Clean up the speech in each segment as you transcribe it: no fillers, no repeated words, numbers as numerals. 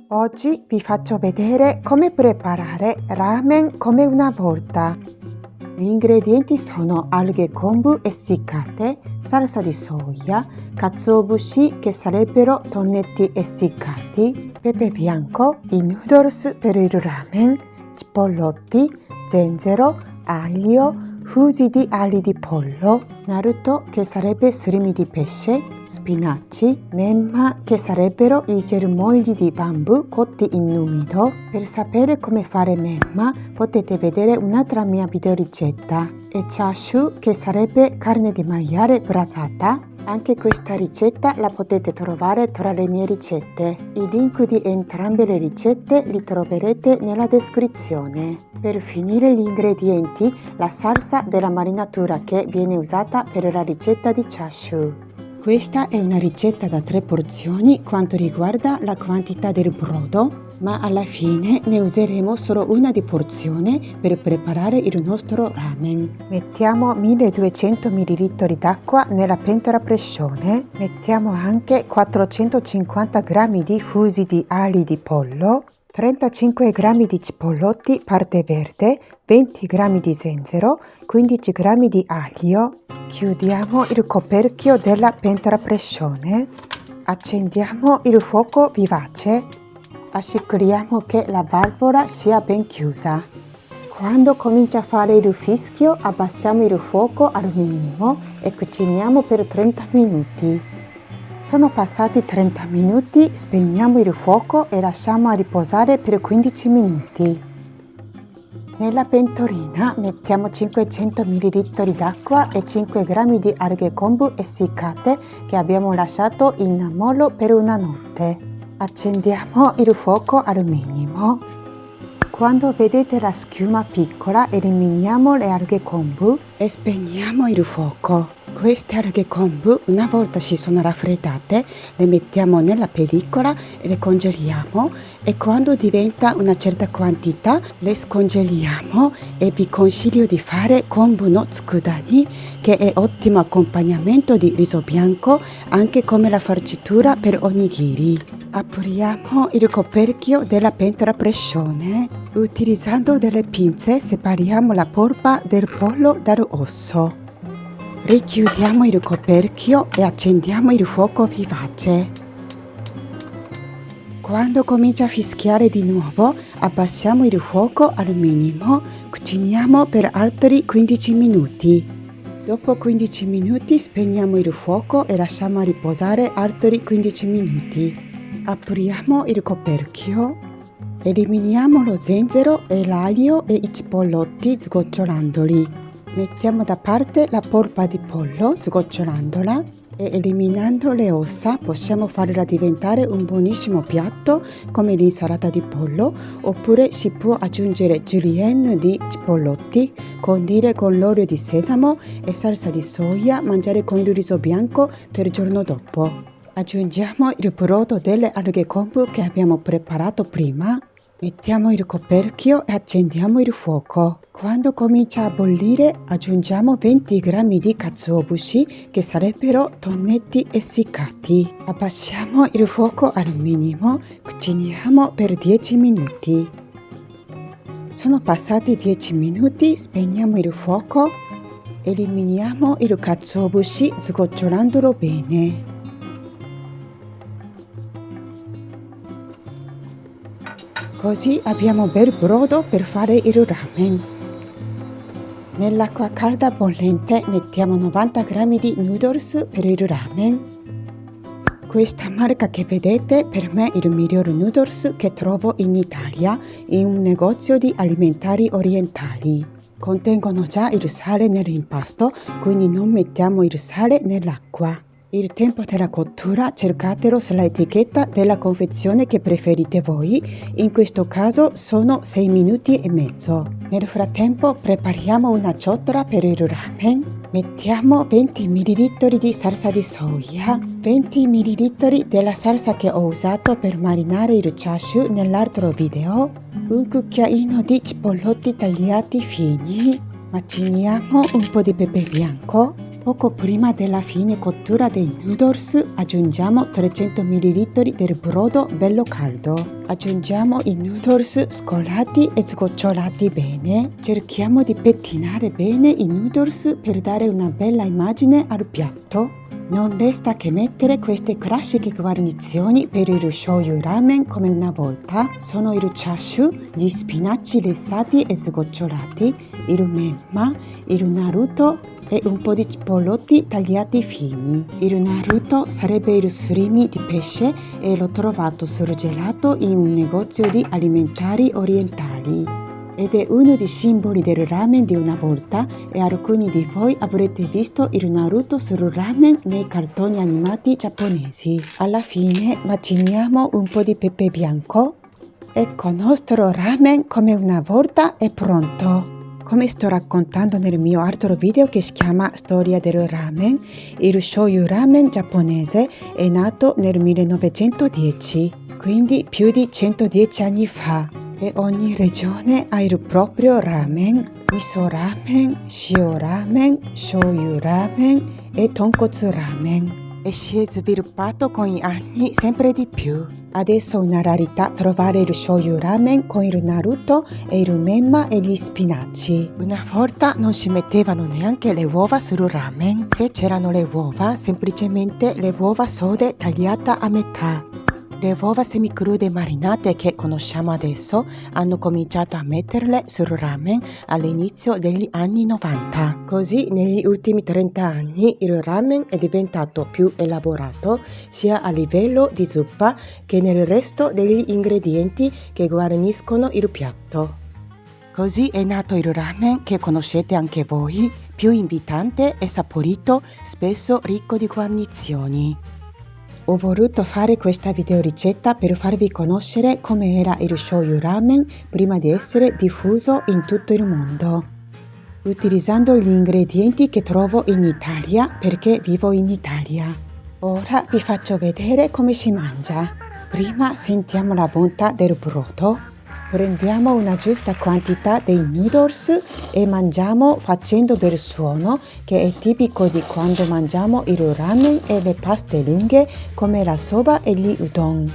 Oggi vi faccio vedere come preparare ramen come una volta. Gli ingredienti sono alghe kombu essiccate, salsa di soia, katsuobushi che sarebbero tonnetti essiccati, pepe bianco, i noodles per il ramen, cipollotti, zenzero, aglio, fusi di ali di pollo, naruto che sarebbe surimi di pesce, spinaci, memma che sarebbero i germogli di bambù cotti in umido. Per sapere come fare memma potete vedere un'altra mia videoricetta, e chashu che sarebbe carne di maiale braisata. Anche questa ricetta la potete trovare tra le mie ricette. I link di entrambe le ricette li troverete nella descrizione. Per finire gli ingredienti, la salsa della marinatura che viene usata per la ricetta di chashu. Questa è una ricetta da 3 porzioni quanto riguarda la quantità del brodo, ma alla fine ne useremo solo una di porzione per preparare il nostro ramen. Mettiamo 1200 ml d'acqua nella pentola a pressione, mettiamo anche 450 g di fusi di ali di pollo, 35 g di cipollotti parte verde, 20 g di zenzero, 15 g di aglio. Chiudiamo il coperchio della pentola a pressione, accendiamo il fuoco vivace, assicuriamo che la valvola sia ben chiusa. Quando comincia a fare il fischio abbassiamo il fuoco al minimo e cuciniamo per 30 minuti. Sono passati 30 minuti, spegniamo il fuoco e lasciamo a riposare per 15 minuti. Nella pentolina mettiamo 500 ml d'acqua e 5 g di alghe kombu essiccate che abbiamo lasciato in ammollo per una notte. Accendiamo il fuoco al minimo. Quando vedete la schiuma piccola, eliminiamo le alghe kombu e spegniamo il fuoco. Queste alghe kombu, una volta si sono raffreddate, le mettiamo nella pellicola e le congeliamo, e quando diventa una certa quantità le scongeliamo, e vi consiglio di fare kombu no tsukudani, che è ottimo accompagnamento di riso bianco, anche come la farcitura per onigiri. Apriamo il coperchio della pentola a pressione. Utilizzando delle pinze separiamo la polpa del pollo dall'osso. Richiudiamo il coperchio e accendiamo il fuoco vivace. Quando comincia a fischiare di nuovo, abbassiamo il fuoco al minimo, cuciniamo per altri 15 minuti. Dopo 15 minuti spegniamo il fuoco e lasciamo riposare altri 15 minuti. Apriamo il coperchio, eliminiamo lo zenzero e l'aglio e i cipollotti sgocciolandoli. Mettiamo da parte la polpa di pollo sgocciolandola, e eliminando le ossa possiamo farla diventare un buonissimo piatto come l'insalata di pollo, oppure si può aggiungere julienne di cipollotti, condire con l'olio di sesamo e salsa di soia, mangiare con il riso bianco per il giorno dopo. Aggiungiamo il brodo delle alghe kombu che abbiamo preparato prima, mettiamo il coperchio e accendiamo il fuoco. Quando comincia a bollire aggiungiamo 20 g di katsuobushi che sarebbero tonnetti essiccati. Abbassiamo il fuoco al minimo, cuciniamo per 10 minuti. Sono passati 10 minuti, spegniamo il fuoco, eliminiamo il katsuobushi sgocciolandolo bene. Così abbiamo bel brodo per fare il ramen. Nell'acqua calda bollente mettiamo 90 g di noodles per il ramen. Questa marca che vedete per me è il miglior noodles che trovo in Italia in un negozio di alimentari orientali. Contengono già il sale nell'impasto, quindi non mettiamo il sale nell'acqua. Il tempo della cottura cercatelo sull'etichetta della confezione che preferite voi, in questo caso sono 6 minuti e mezzo. Nel frattempo prepariamo una ciotola per il ramen. Mettiamo 20 ml di salsa di soia, 20 ml della salsa che ho usato per marinare il chashu nell'altro video, un cucchiaino di cipollotti tagliati fini, maciniamo un po' di pepe bianco, Poco prima della fine cottura dei noodles aggiungiamo 300 ml del brodo bello caldo. Aggiungiamo i noodles scolati e sgocciolati bene. Cerchiamo di pettinare bene i noodles per dare una bella immagine al piatto. Non resta che mettere queste classiche guarnizioni per il shoyu ramen come una volta. Sono il chashu, gli spinaci lessati e sgocciolati, il memma, il naruto e un po' di cipollotti tagliati fini. Il naruto sarebbe il surimi di pesce e l'ho trovato surgelato in un negozio di alimentari orientali. Ed è uno dei simboli del ramen di una volta e alcuni di voi avrete visto il Naruto sul ramen nei cartoni animati giapponesi. Alla fine maciniamo un po' di pepe bianco. Ecco, il nostro ramen come una volta è pronto. Come sto raccontando nel mio altro video che si chiama Storia del ramen, il shoyu ramen giapponese è nato nel 1910, quindi più di 110 anni fa. E ogni regione ha il proprio ramen, miso ramen, shio ramen, shoyu ramen e tonkotsu ramen. E si è sviluppato con gli anni sempre di più. Adesso è una rarità trovare il shoyu ramen con il naruto e il memma e gli spinaci. Una volta non si mettevano neanche le uova sul ramen. Se c'erano le uova, semplicemente le uova sode tagliate a metà. Le uova semicrude marinate che conosciamo adesso hanno cominciato a metterle sul ramen all'inizio degli anni 90. Così negli ultimi 30 anni il ramen è diventato più elaborato sia a livello di zuppa che nel resto degli ingredienti che guarniscono il piatto. Così è nato il ramen che conoscete anche voi, più invitante e saporito, spesso ricco di guarnizioni. Ho voluto fare questa videoricetta per farvi conoscere come era il shoyu ramen prima di essere diffuso in tutto il mondo, utilizzando gli ingredienti che trovo in Italia perché vivo in Italia. Ora vi faccio vedere come si mangia. Prima sentiamo la bontà del brodo. Prendiamo una giusta quantità dei noodles e mangiamo facendo bel suono che è tipico di quando mangiamo il ramen e le paste lunghe come la soba e gli udon.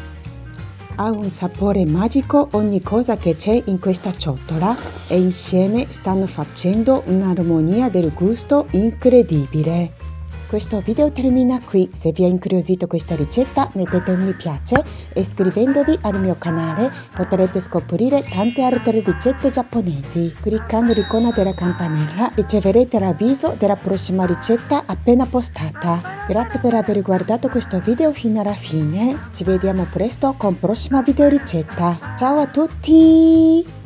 Ha un sapore magico ogni cosa che c'è in questa ciotola e insieme stanno facendo un'armonia del gusto incredibile. Questo video termina qui. Se vi è incuriosito questa ricetta mettete un mi piace e iscrivendovi al mio canale potrete scoprire tante altre ricette giapponesi. Cliccando l'icona della campanella riceverete l'avviso della prossima ricetta appena postata. Grazie per aver guardato questo video fino alla fine. Ci vediamo presto con prossima video ricetta. Ciao a tutti!